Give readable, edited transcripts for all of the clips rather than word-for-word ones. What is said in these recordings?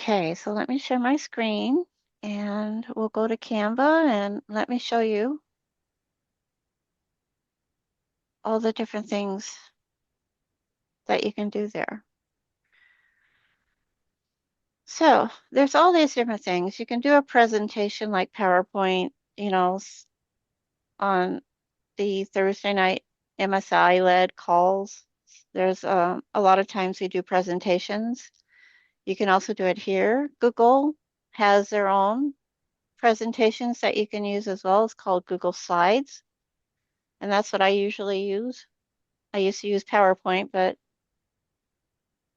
Okay, so let me share my screen and we'll go to Canva and let me show you all the different things that you can do there. So there's all these different things. You can do a presentation like PowerPoint, on the Thursday night MSI led calls. There's a lot of times we do presentations. You can also do it here. Google has their own presentations that you can use as well. It's called Google Slides, and that's what I usually use. I used to use PowerPoint, but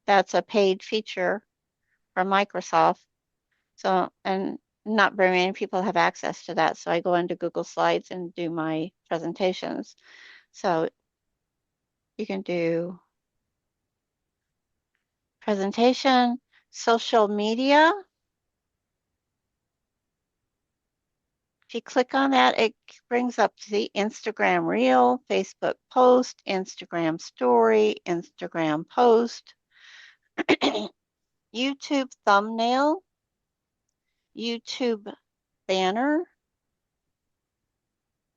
that's a paid feature from Microsoft. So, and not very many people have access to that. So I go into Google Slides and do my presentations. So you can do presentation, social media. If you click on that, it brings up the Instagram Reel, Facebook post, Instagram story, Instagram post, YouTube thumbnail, YouTube banner.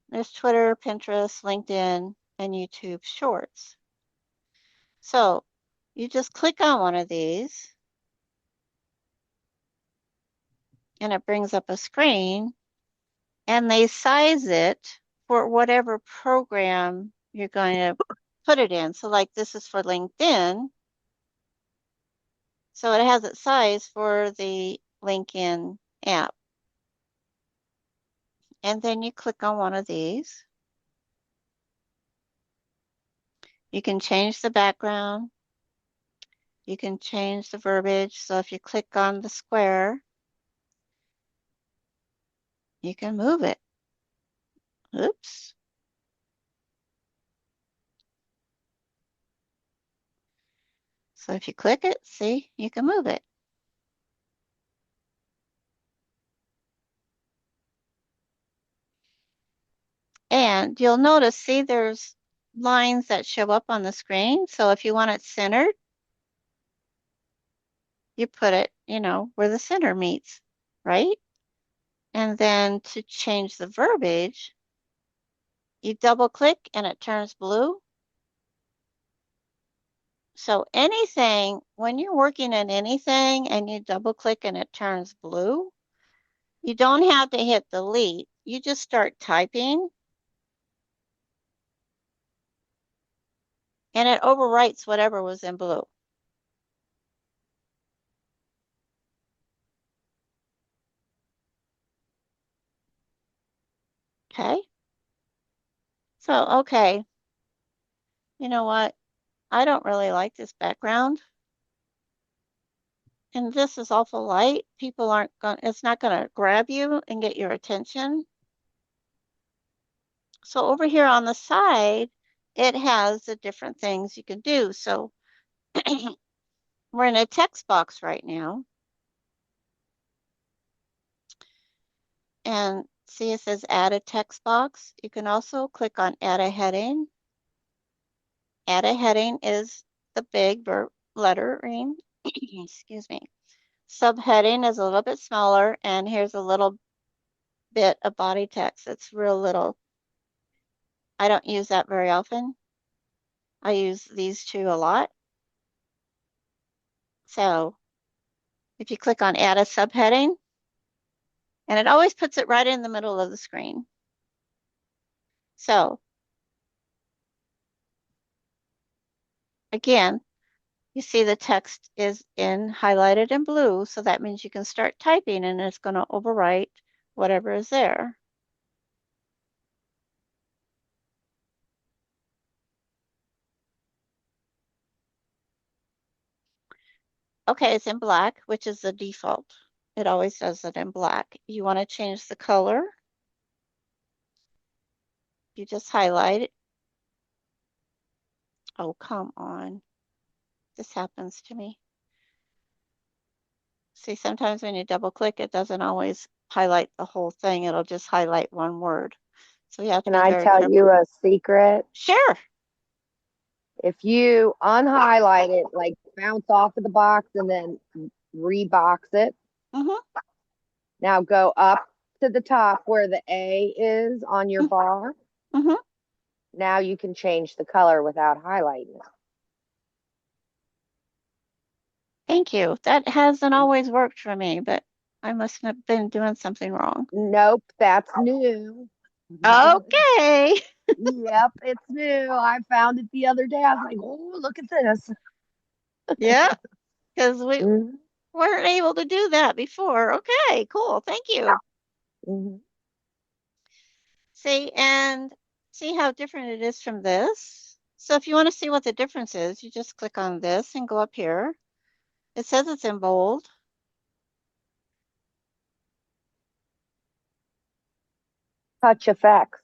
There's Twitter, Pinterest, LinkedIn, and YouTube Shorts. So you just click on one of these and it brings up a screen and they size it for whatever program you're going to put it in. So like this is for LinkedIn. So it has it sized for the LinkedIn app. And then you click on one of these. You can change the background. You can change the verbiage. So if you click on the square, you can move it. Oops. So if you click it, see, you can move it. And you'll notice, see, there's lines that show up on the screen. So if you want it centered, you put it, where the center meets, right? And then to change the verbiage, you double click and it turns blue. So anything, when you're working in anything and you double click and it turns blue, you don't have to hit delete. You just start typing and it overwrites whatever was in blue. Okay. So, okay, you know what? I don't really like this background. And this is awful light. People aren't going, it's not going to grab you and get your attention. So over here on the side, it has the different things you can do. So we're in a text box right now. And see, it says add a text box. You can also click on add a heading. Add a heading is the big lettering. Excuse me. Subheading is a little bit smaller, and here's a little bit of body text. It's real little. I don't use that very often. I use these two a lot. So if you click on add a subheading, and it always puts it right in the middle of the screen. So again, you see the text is highlighted in blue, so that means you can start typing and it's going to overwrite whatever is there. Okay, it's in black, which is the default. It always does it in black. You want to change the color. You just highlight it. Oh, come on. This happens to me. See, sometimes when you double click, it doesn't always highlight the whole thing. It'll just highlight one word. So you have to Can be I very tell careful. you a secret? Sure. If you unhighlight it, like bounce off of the box and then rebox it. Mm-hmm. Now go up to the top where the A is on your bar. Mm-hmm. Now you can change the color without highlighting Thank you. That hasn't it. always worked for me, but I must have been doing something wrong. Nope, that's new. Okay. Yep, it's new. I found it the other day. I was like, oh, look at this. Yeah, because we Mhm, weren't able to do that before. Okay, cool. Thank you. mhm. See, and see how different it is from this. So if you want to see what the difference is, you just click on this and go up here. It says it's in bold. Touch effects.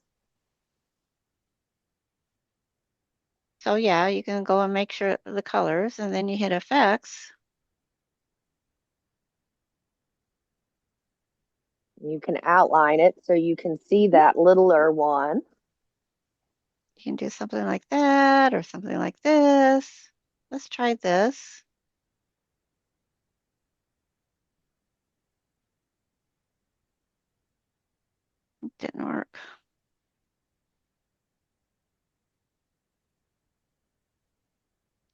So yeah, you can go and make sure the colors and then you hit effects. You can outline it so you can see that littler one. You can do something like that or something like this. Let's try this. It didn't work.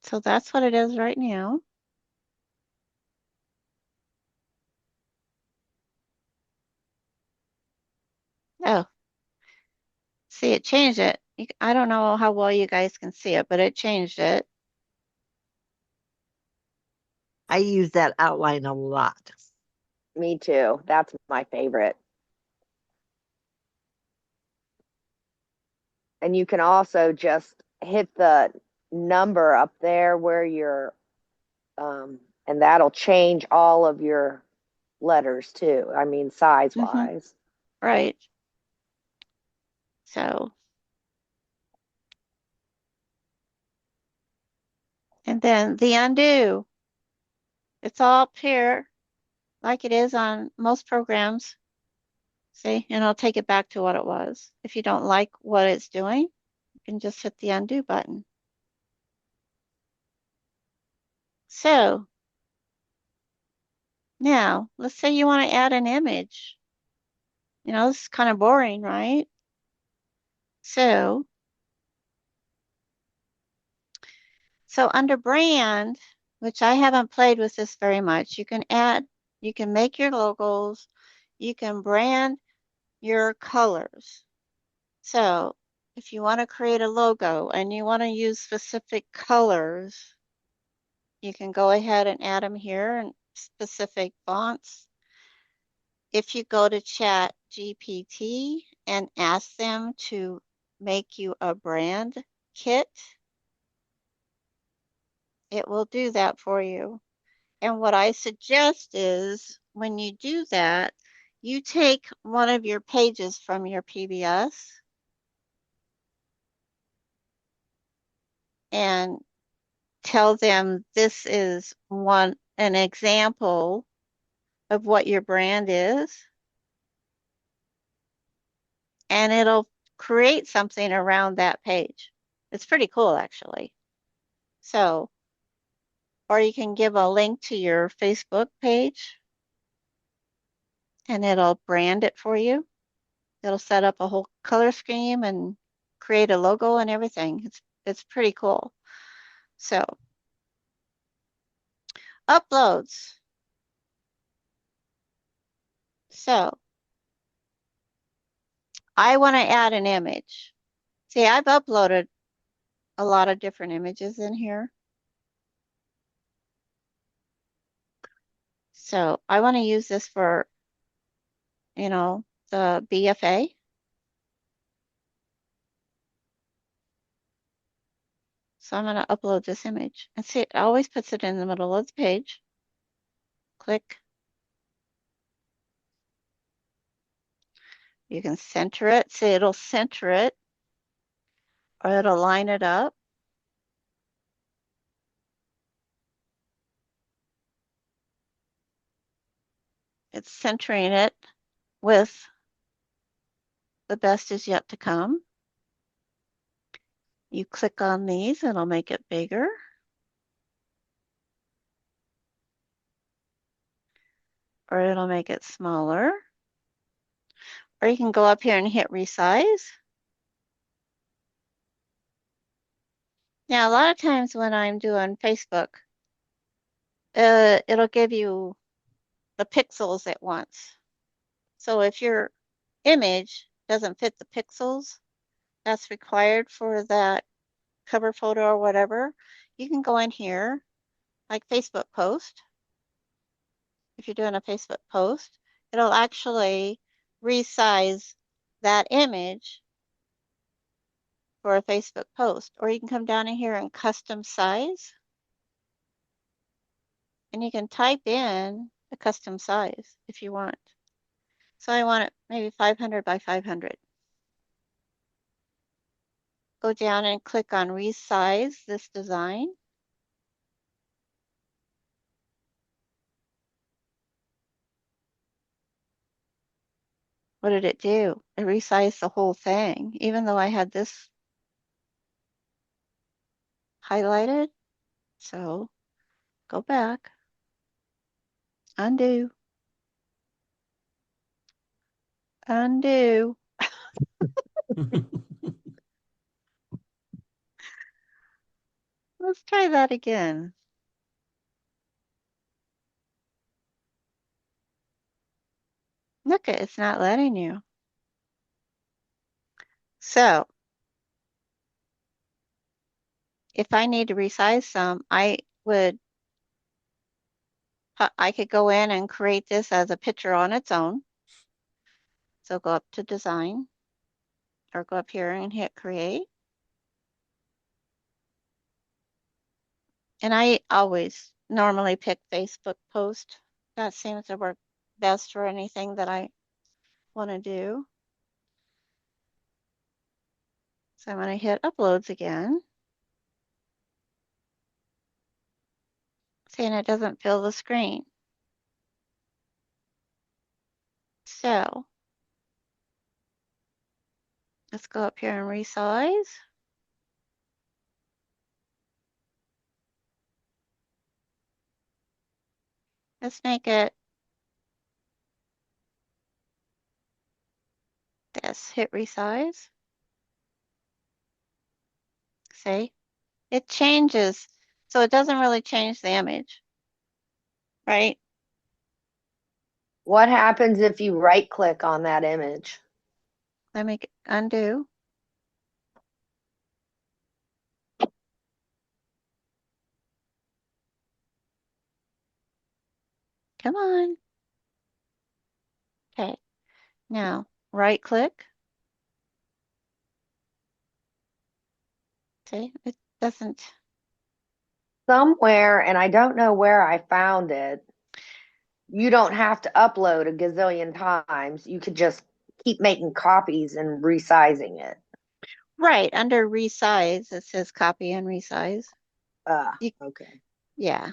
So that's what it is right now. Oh, see, it changed it. I don't know how well you guys can see it, but it changed it. I use that outline a lot. Me too. That's my favorite. And you can also just hit the number up there where you're, and that'll change all of your letters too. I mean, size Hmm. wise. Right. So, and then the undo. It's all up here like it is on most programs. See, and I'll take it back to what it was. If you don't like what it's doing, you can just hit the undo button. So now let's say you want to add an image. This is kind of boring, right? So, so under brand, which I haven't played with this very much, you can make your logos, you can brand your colors. So if you want to create a logo and you want to use specific colors, you can go ahead and add them here in specific fonts. If you go to Chat GPT and ask them to make you a brand kit, it will do that for you. And what I suggest is when you do that, you take one of your pages from your PBS and tell them this is an example of what your brand is, and it'll create something around that page. It's pretty cool, actually. So, or you can give a link to your Facebook page and it'll brand it for you. It'll set up a whole color scheme and create a logo and everything. It's pretty cool. So, uploads. So, I want to add an image. See, I've uploaded a lot of different images in here. So I want to use this for, the BFA. So I'm going to upload this image. And see, it always puts it in the middle of the page. Click. You can center it. See, it'll center it or it'll line it up. It's centering it with the best is yet to come. You click on these, it'll make it bigger. or it'll make it smaller. Or you can go up here and hit resize. Now, a lot of times when I'm doing Facebook, it'll give you the pixels at once. So if your image doesn't fit the pixels that's required for that cover photo or whatever, you can go in here, like Facebook post. If you're doing a Facebook post, it'll actually resize that image for a Facebook post. Or you can come down in here and custom size, and you can type in a custom size if you want. So I want it maybe 500 by 500. Go down and click on resize this design. What did it do? It resized the whole thing, even though I had this highlighted. So go back, undo, undo. Let's try that again. Look, it's not letting you. So if I need to resize some, I could go in and create this as a picture on its own. So go up to design or go up here and hit create. And I always normally pick Facebook post. That seems to work best for anything that I want to do. So I'm going to hit uploads again. Saying it doesn't fill the screen. So let's go up here and resize. Let's make it this. Hit resize. See? It changes. So it doesn't really change the image, right? What happens if you right click on that image? Let me undo. Come on. Okay. Now right click. See? It doesn't. Somewhere, and I don't know where I found it, you don't have to upload a gazillion times. You could just keep making copies and resizing it. Right. Under resize, it says copy and resize. You, Okay. yeah.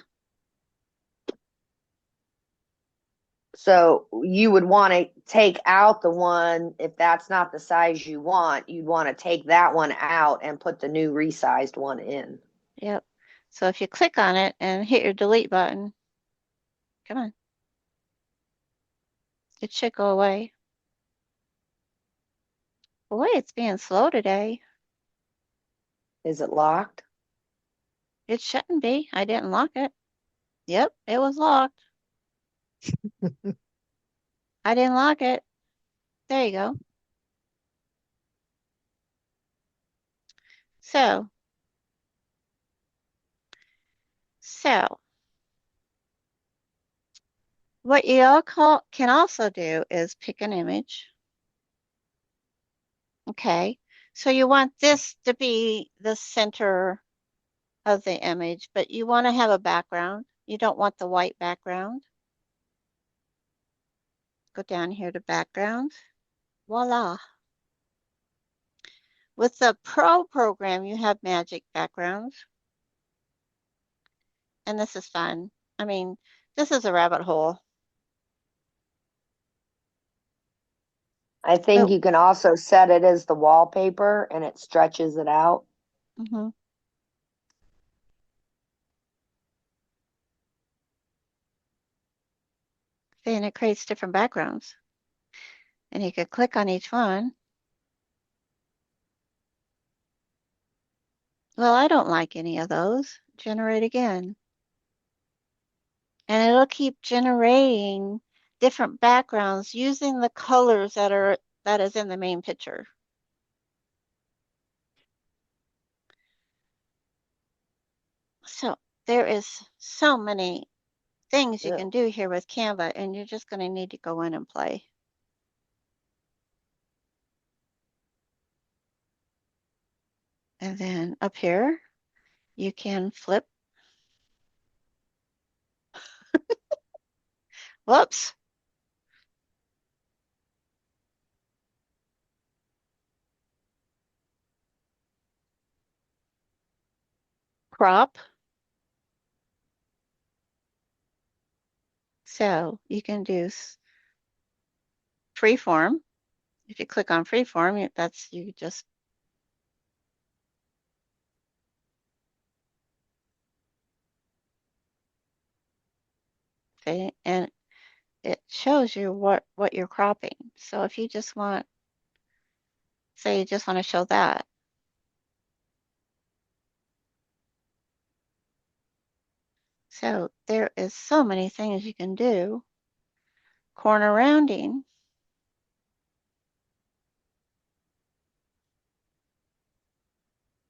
So you would want to take out the one, if that's not the size you want, you'd want to take that one out and put the new resized one in. Yep. So if you click on it and hit your delete button, come on, it should go away. Boy, it's being slow today. Is it locked? It shouldn't be. I didn't lock it. Yep, it was locked. I didn't lock it. There you go. So, so what you all can also do is pick an image. Okay. So you want this to be the center of the image, but you want to have a background. You don't want the white background. Go down here to background. Voila. With the Pro program, you have magic backgrounds, and this is fun. I mean, this is a rabbit hole. I think But you can also set it as the wallpaper and it stretches it out. mhm. See, and it creates different backgrounds. And you could click on each one. Well, I don't like any of those. Generate again. And it'll keep generating different backgrounds using the colors that is in the main picture. So there is so many things you Yeah. can do here with Canva, and you're just going to need to go in and play. And then up here, you can flip. Whoops. Crop. So you can do freeform. If you click on freeform, that's you just see, and it shows you what you're cropping. So if you just want, say you just want to show that. So there is so many things you can do. Corner rounding.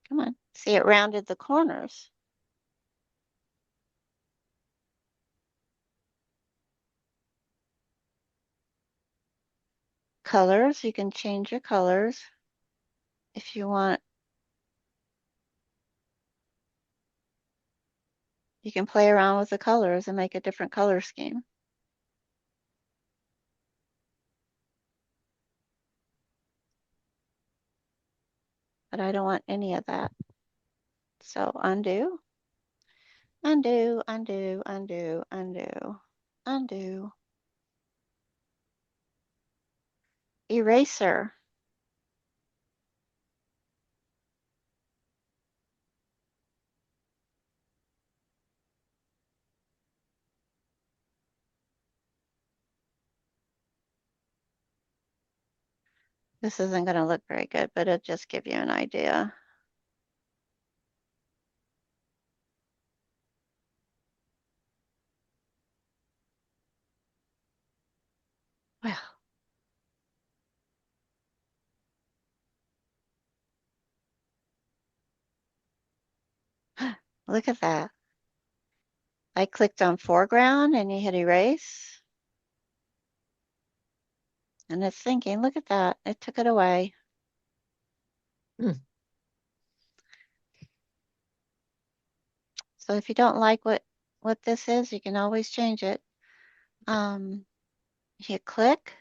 Come on. See, it rounded the corners. Colors, you can change your colors if you want. You can play around with the colors and make a different color scheme. But I don't want any of that. So undo, undo, undo, undo, undo, undo. Eraser. This isn't going to look very good, but it'll just give you an idea. Well, look at that. I clicked on foreground and you hit erase. And it's thinking, look at that. It took it away. Hmm. So if you don't like what this is, you can always change it. Um, hit click.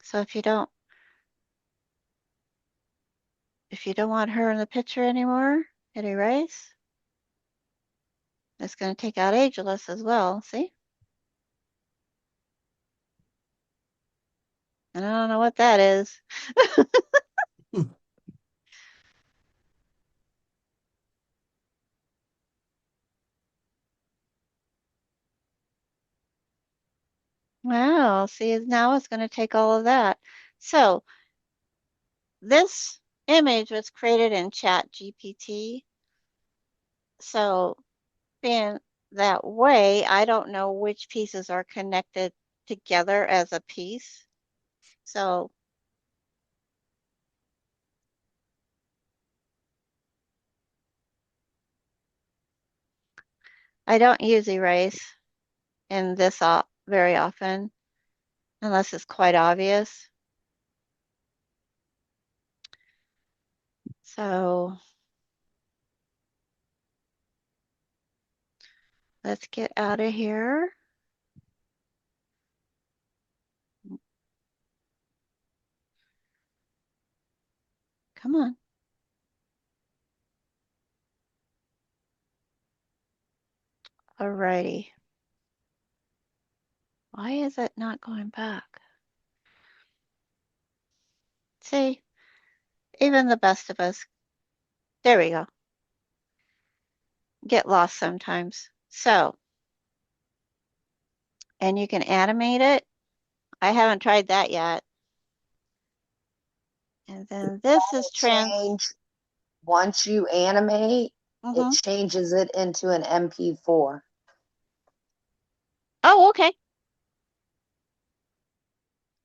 So if you don't want her in the picture anymore, hit erase. It's going to take out ageless as well. See? And I don't know what that is. Wow. See, now it's going to take all of that. So this image was created in Chat GPT. So being that way, I don't know which pieces are connected together as a piece. So I don't use erase in this very often unless it's quite obvious. So let's get out of here. Come on. Alrighty. Why is it not going back? See, even the best of us, there we go, get lost sometimes. So and you can animate it. I haven't tried that yet. And then this is Change once you animate, it Mhm. changes it into an MP4. Oh, okay.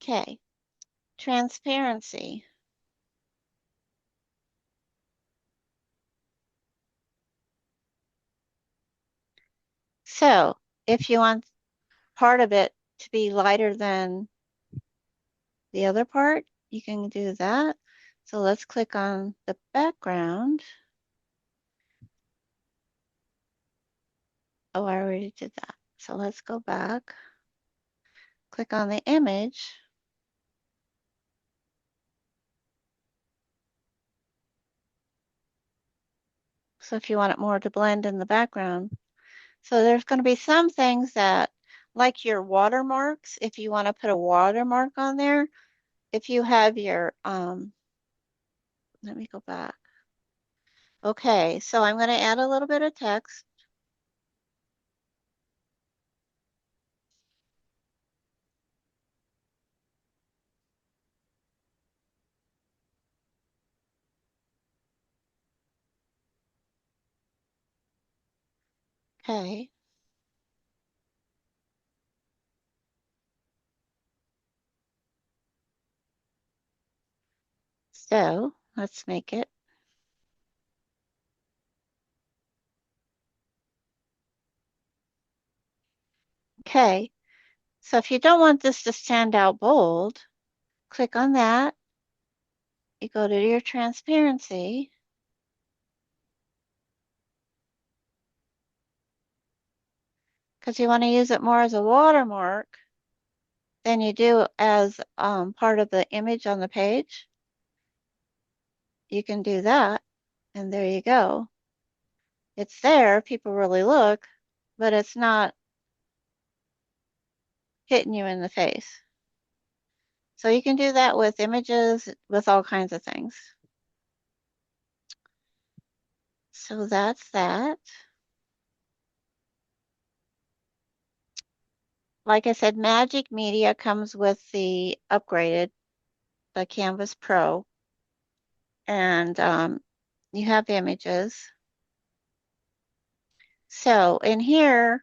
Okay. Transparency. So if you want part of it to be lighter than the other part, you can do that. So let's click on the background. Oh, I already did that. So let's go back, click on the image. So if you want it more to blend in the background. So there's going to be some things that, like your watermarks, if you want to put a watermark on there, if you have your, let me go back. Okay, so I'm going to add a little bit of text. Okay, so let's make it. Okay, so if you don't want this to stand out bold, click on that. You go to your transparency. Because you want to use it more as a watermark than you do as part of the image on the page. You can do that, and there you go. It's there, people really look, but it's not hitting you in the face. So you can do that with images, with all kinds of things. So that's that. Like I said, Magic Media comes with the upgraded, the Canvas Pro, and you have images. So in here,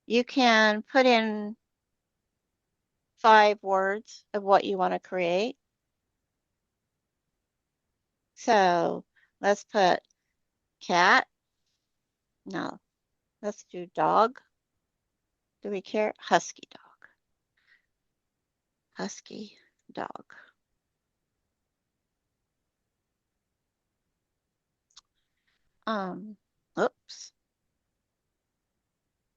you can put in 5 words of what you want to create. So let's put cat. No, let's do dog. Do we care? Husky dog. Husky dog. Um, oops.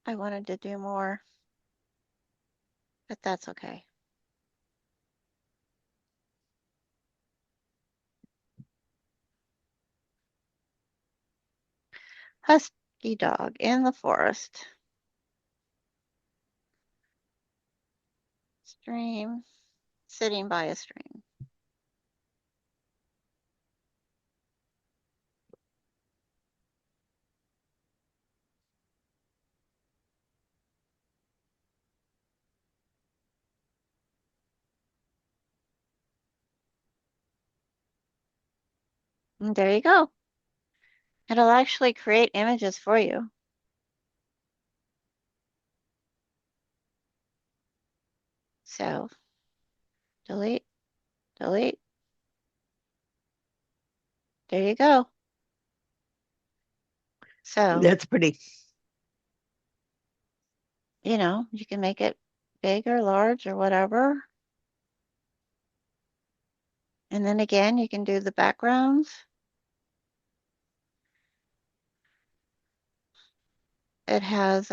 I wanted to do more, but that's okay. Husky dog in the forest. Stream. Sitting by a stream. And there you go. It'll actually create images for you. So delete, delete. There you go. So, That's pretty. you can make it big or large or whatever. And then again, you can do the backgrounds. It has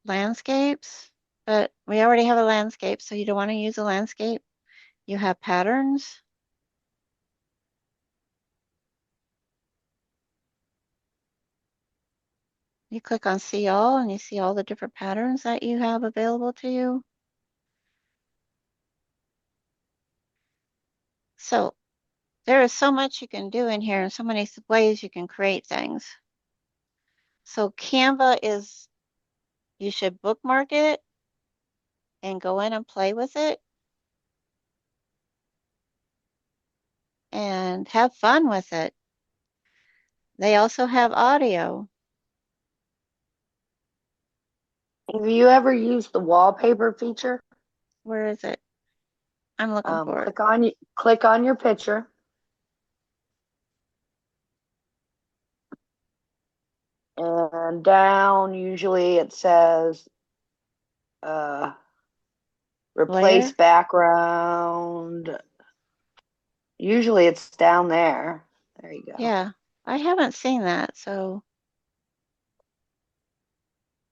landscapes, but we already have a landscape, so you don't want to use a landscape. You have patterns. You click on see all and you see all the different patterns that you have available to you. So there is so much you can do in here and so many ways you can create things. So Canva is, you should bookmark it and go in and play with it and have fun with it. They also have audio. Have you ever used the wallpaper feature? Where is it? I'm looking for it. Click on your picture, and down usually it says uh, replace Layer? background. Usually it's down there. There you go. Yeah, I haven't seen that, so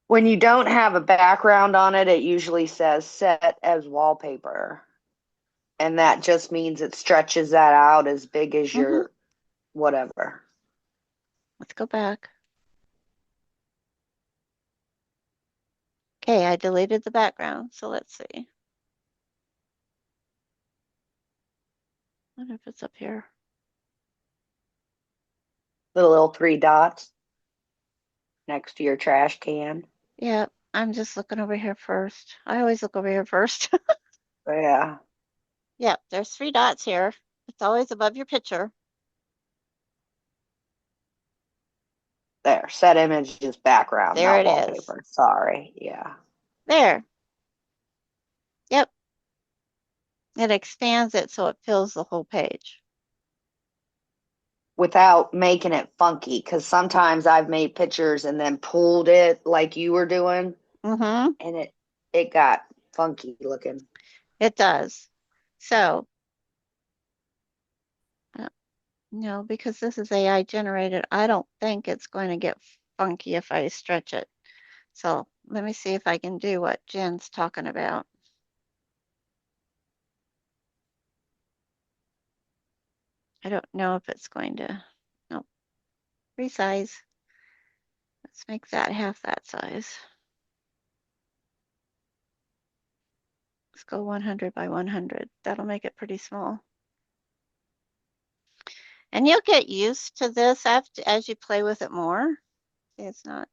When you don't have a background on it, it usually says set as wallpaper. And that just means it stretches that out as big as mhm. your whatever. Let's go back. Okay, I deleted the background, so let's see. I wonder if it's up here. The little three dots next to your trash can. Yeah, I'm just looking over here first. I always look over here first. Yeah. Yeah, there's three dots here. It's always above your picture. There. Set image is background, There not it is. wallpaper. Sorry. Yeah. There. Yep. It expands it so it fills the whole page. Without making it funky, because sometimes I've made pictures and then pulled it like you were doing, Mm-hmm. and it got funky looking. It does. So, uh, no, because this is AI generated, I don't think it's going to get funky if I stretch it. So let me see if I can do what Jen's talking about. I don't know if it's going to, no, resize. Let's make that half that size. Let's go 100 by 100. That'll make it pretty small. And you'll get used to this after, as you play with it more. It's not,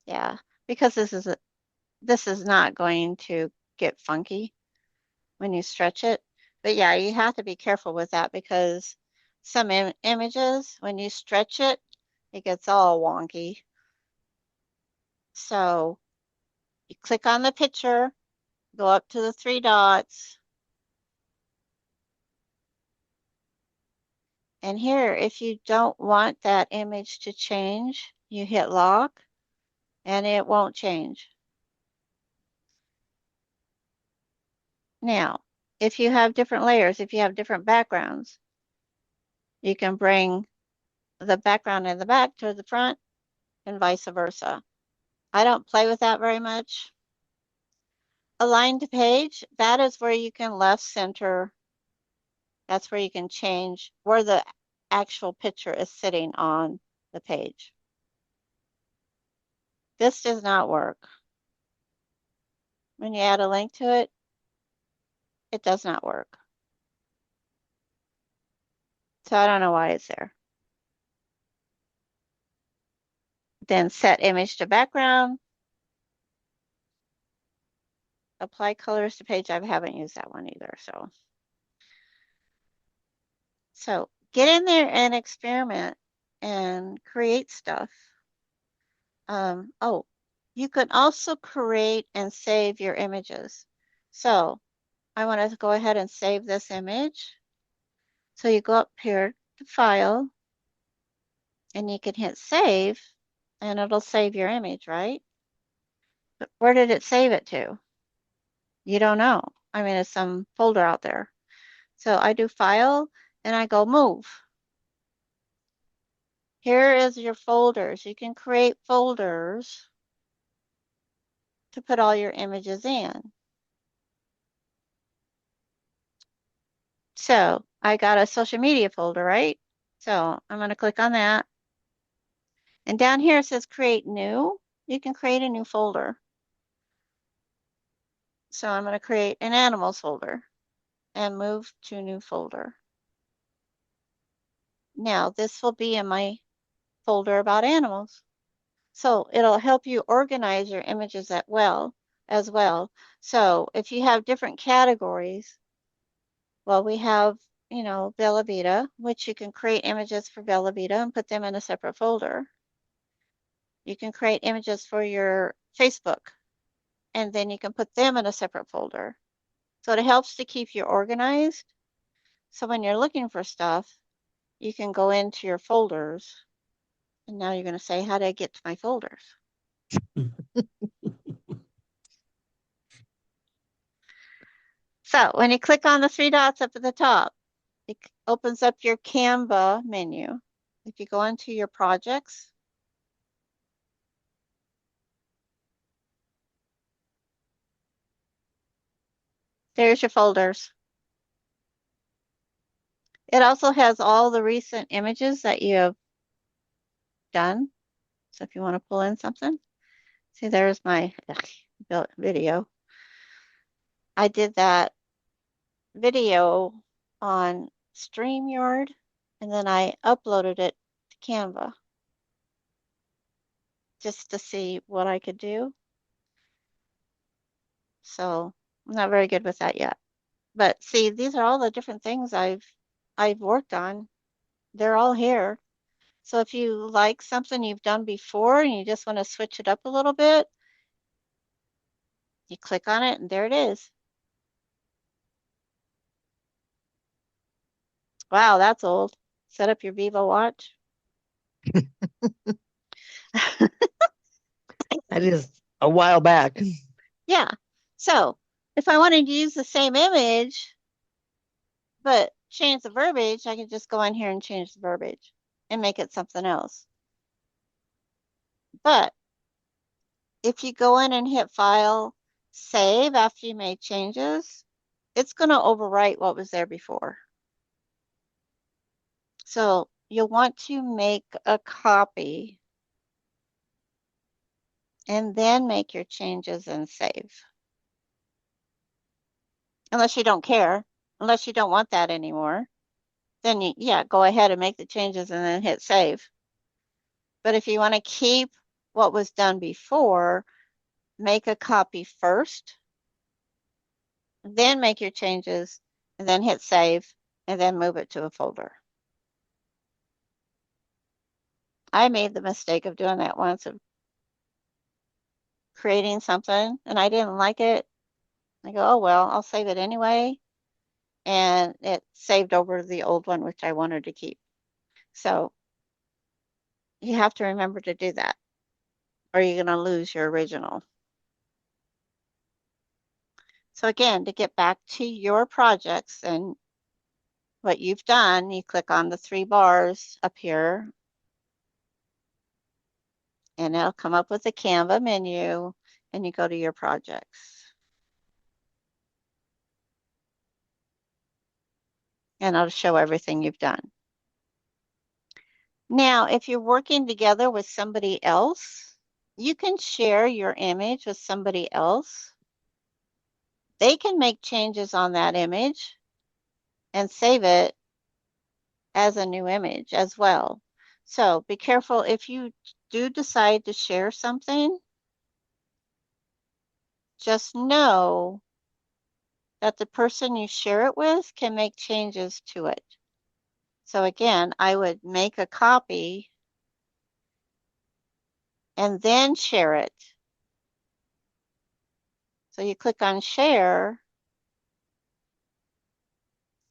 yeah, because this is not going to get funky when you stretch it. But yeah, you have to be careful with that because some images, when you stretch it, it gets all wonky. So you click on the picture, go up to the three dots, and here, if you don't want that image to change, you hit lock and it won't change. Now, if you have different layers, if you have different backgrounds, you can bring the background in the back to the front and vice versa. I don't play with that very much. Aligned page, that is where you can left center. That's where you can change where the actual picture is sitting on the page. This does not work. When you add a link to it, it does not work. So I don't know why it's there. Then set image to background, apply colors to page. I haven't used that one either. So get in there and experiment and create stuff. Oh, you can also create and save your images. So I want to go ahead and save this image. So you go up here to File, and you can hit Save, and it'll save your image, right? But where did it save it to? You don't know. I mean, it's some folder out there. So I do File, and I go Move. Here is your folders. You can create folders to put all your images in. So I got a social media folder, right? So I'm going to click on that. And down here it says create new. You can create a new folder. So I'm going to create an animals folder and move to new folder. Now this will be in my folder about animals. So it'll help you organize your images as well. So if you have different categories, well, we have, Bella Vita, which you can create images for Bella Vita and put them in a separate folder. You can create images for your Facebook, and then you can put them in a separate folder. So it helps to keep you organized. So when you're looking for stuff, you can go into your folders. And now you're going to say, how do I get to my folders? So when you click on the three dots up at the top, it opens up your Canva menu. If you go into your projects, there's your folders. It also has all the recent images that you have done. So if you want to pull in something, see, there's my video. I did that video on StreamYard, and then I uploaded it to Canva just to see what I could do. So I'm not very good with that yet. But see, these are all the different things I've worked on. They're all here. So if you like something you've done before and you just want to switch it up a little bit, you click on it and there it is. Wow, that's old. Set up your Vivo watch. That is a while back. Yeah. So if I wanted to use the same image, but change the verbiage, I can just go in here and change the verbiage and make it something else. But if you go in and hit File, Save after you made changes, it's going to overwrite what was there before. So you'll want to make a copy and then make your changes and save. Unless you don't care, unless you don't want that anymore, then yeah, go ahead and make the changes and then hit save. But if you want to keep what was done before, make a copy first, then make your changes, and then hit save, and then move it to a folder. I made the mistake of doing that once, of creating something, and I didn't like it. I go, oh, well, I'll save it anyway. And it saved over the old one, which I wanted to keep. So you have to remember to do that, or you're going to lose your original. So again, to get back to your projects and what you've done, you click on the three bars up here, and it'll come up with the Canva menu, and you go to your projects. And it'll show everything you've done. Now, if you're working together with somebody else, you can share your image with somebody else. They can make changes on that image and save it as a new image as well. So be careful if you do decide to share something, just know that the person you share it with can make changes to it. So again, I would make a copy and then share it. So you click on share,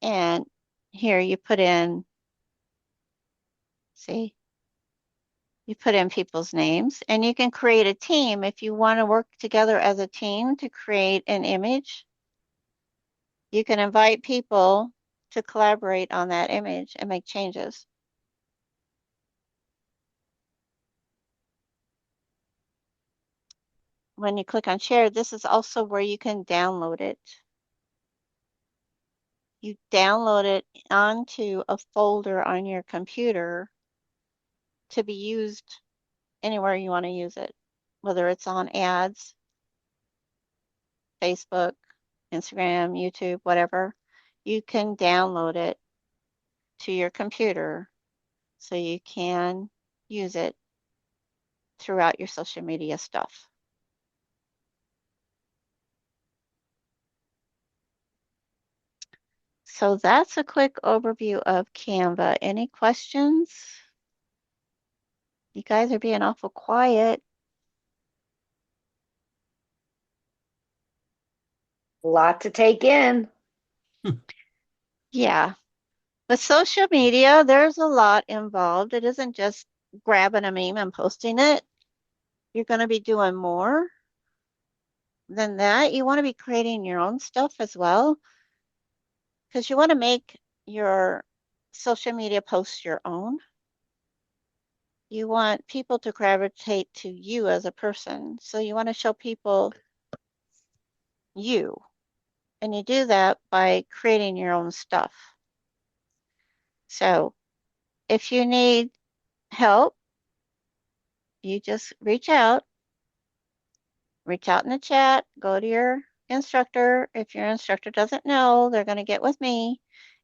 and here you put in, see, you put in people's names, and you can create a team if you want to work together as a team to create an image. You can invite people to collaborate on that image and make changes. When you click on share, this is also where you can download it. You download it onto a folder on your computer to be used anywhere you want to use it, whether it's on ads, Facebook, Instagram, YouTube, whatever. You can download it to your computer so you can use it throughout your social media stuff. So that's a quick overview of Canva. Any questions? You guys are being awful quiet. A lot to take in. Yeah. With social media, there's a lot involved. It isn't just grabbing a meme and posting it. You're going to be doing more than that. You want to be creating your own stuff as well, because you want to make your social media posts your own. You want people to gravitate to you as a person. So you want to show people you. And you do that by creating your own stuff. So if you need help, you just reach out in the chat, go to your instructor. If your instructor doesn't know, they're going to get with me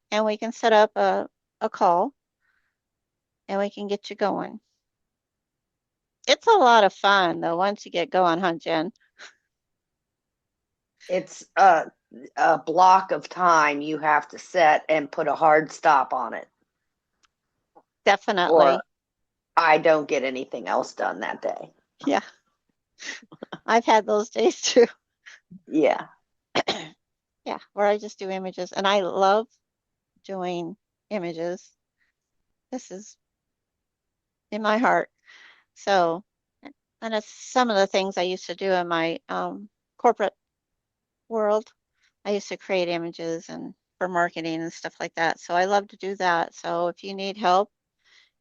and we can set up a call and we can get you going. It's a lot of fun though once you get going, huh, Jen? It's a block of time you have to set and put a hard stop on it, or Definitely. I don't get anything else done that day. Yeah, I've had those days too. Yeah. Yeah, where I just do images and I love doing images. This is in my heart. So, and it's some of the things I used to do in my corporate world. I used to create images and for marketing and stuff like that. So I love to do that. So if you need help,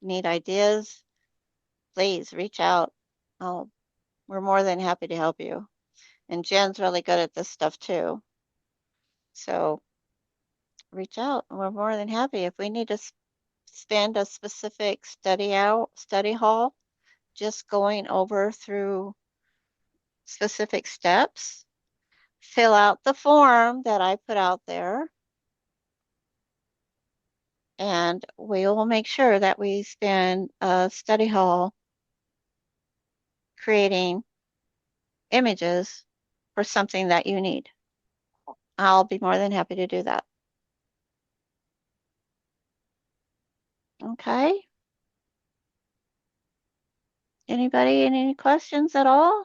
need ideas, please reach out. Oh, we're more than happy to help you. And Jen's really good at this stuff too. So reach out. We're more than happy. If we need to spend a specific study hall, just going over through specific steps, fill out the form that I put out there, and we will make sure that we spend a study hall creating images for something that you need. I'll be more than happy to do that. Okay. Anybody, any questions at all?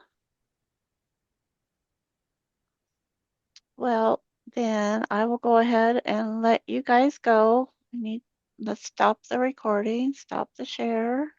Well, then I will go ahead and let you guys go. Let's stop the recording, stop the share.